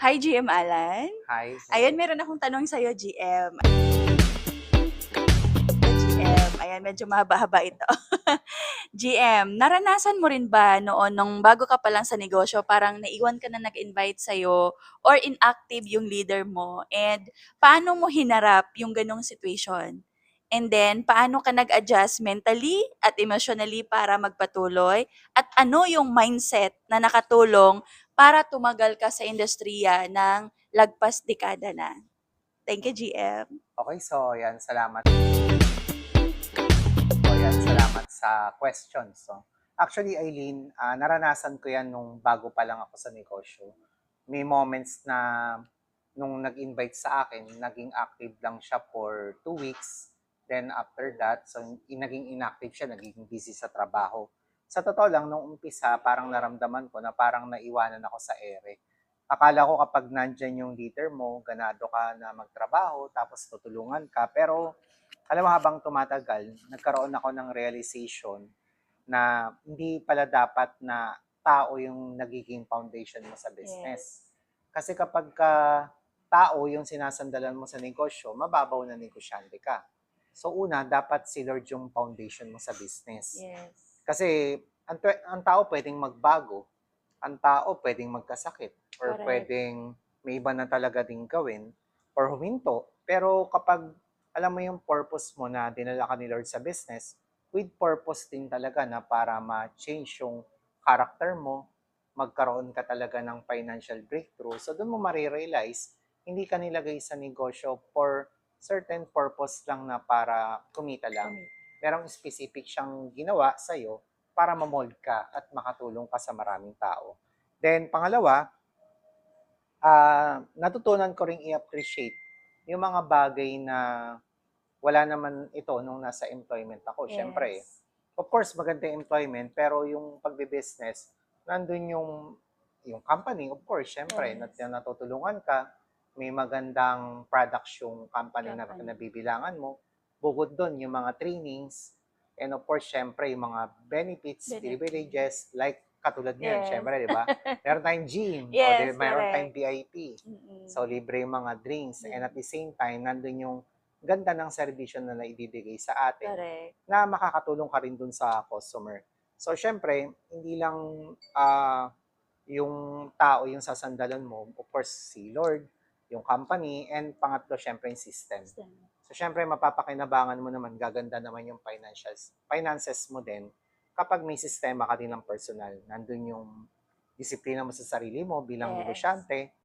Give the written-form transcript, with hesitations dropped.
Hi, GM Alan. Hi, Ayan, hello. meron akong tanong sa'yo, GM. Ayan, medyo mahaba-haba ito. GM, naranasan mo rin ba noon nung bago ka pa lang sa negosyo, parang naiwan ka na nag-invite sa'yo or inactive yung leader mo? And paano mo hinarap yung ganong situation? And then, paano ka nag-adjust mentally at emotionally para magpatuloy? At ano yung mindset na nakatulong para tumagal ka sa industriya ng lagpas dekada na? Thank you, GM. Okay, so yan, salamat. So yan, salamat sa questions. So, actually, Eileen, naranasan ko yan nung bago pa lang ako sa negosyo. May moments na nung nag-invite sa akin, naging active lang siya for 2 weeks. Then after that, so naging inactive siya, naging busy sa trabaho. Sa totoo lang, nung umpisa, parang naramdaman ko na parang naiwanan ako sa ere. Akala ko kapag nandyan yung leader mo, ganado ka na magtrabaho, tapos tutulungan ka. Pero alam mo, habang tumatagal, nagkaroon ako ng realization na hindi pala dapat na tao yung nagiging foundation mo sa business. Yes. Kasi kapag ka tao yung sinasandalan mo sa negosyo, mababaw na negosyante ka. So una, dapat si Lord yung foundation mo sa business. Yes. Kasi ang tao pwedeng magbago, ang tao pwedeng magkasakit, or Correct. pwedeng may iba na talaga ding gawin, or huminto. Pero kapag alam mo yung purpose mo na dinala ka ni Lord sa business, with purpose din talaga na para ma-change yung character mo, magkaroon ka talaga ng financial breakthrough. So doon mo marirealize, hindi ka nilagay sa negosyo for certain purpose lang na para kumita lang. Merong specific siyang ginawa sa'yo para ma-mold ka at makatulong ka sa maraming tao. Then, pangalawa, natutunan ko ring i-appreciate yung mga bagay na wala naman ito nung nasa employment ako. Siyempre, Yes. of course, maganda yung employment, pero yung pagbe-business, nandun yung company, of course, siyempre, Yes. natutulungan ka, may magandang products yung company na Company. nabibilangan mo. Bukod doon, yung mga trainings, and of course, siyempre, yung mga benefits, privileges, like katulad ngayon, Yes. siyempre, di ba? Meron tayong gym, o di, Yes, meron tayong correct. VIP. Mm. So, libre yung mga drinks. And Yeah. at the same time, nandun yung ganda ng serbisyo na naibibigay sa atin Correct. na makakatulong ka rin dun sa customer. So, syempre, hindi lang yung tao yung sasandalan mo, of course, si Lord, yung company, and pangatlo, syempre, yung system. So, syempre, mapapakinabangan mo naman, gaganda naman yung finances mo din kapag may sistema ka din ng personal. Nandun yung disiplina mo sa sarili mo bilang Yes. negosyante,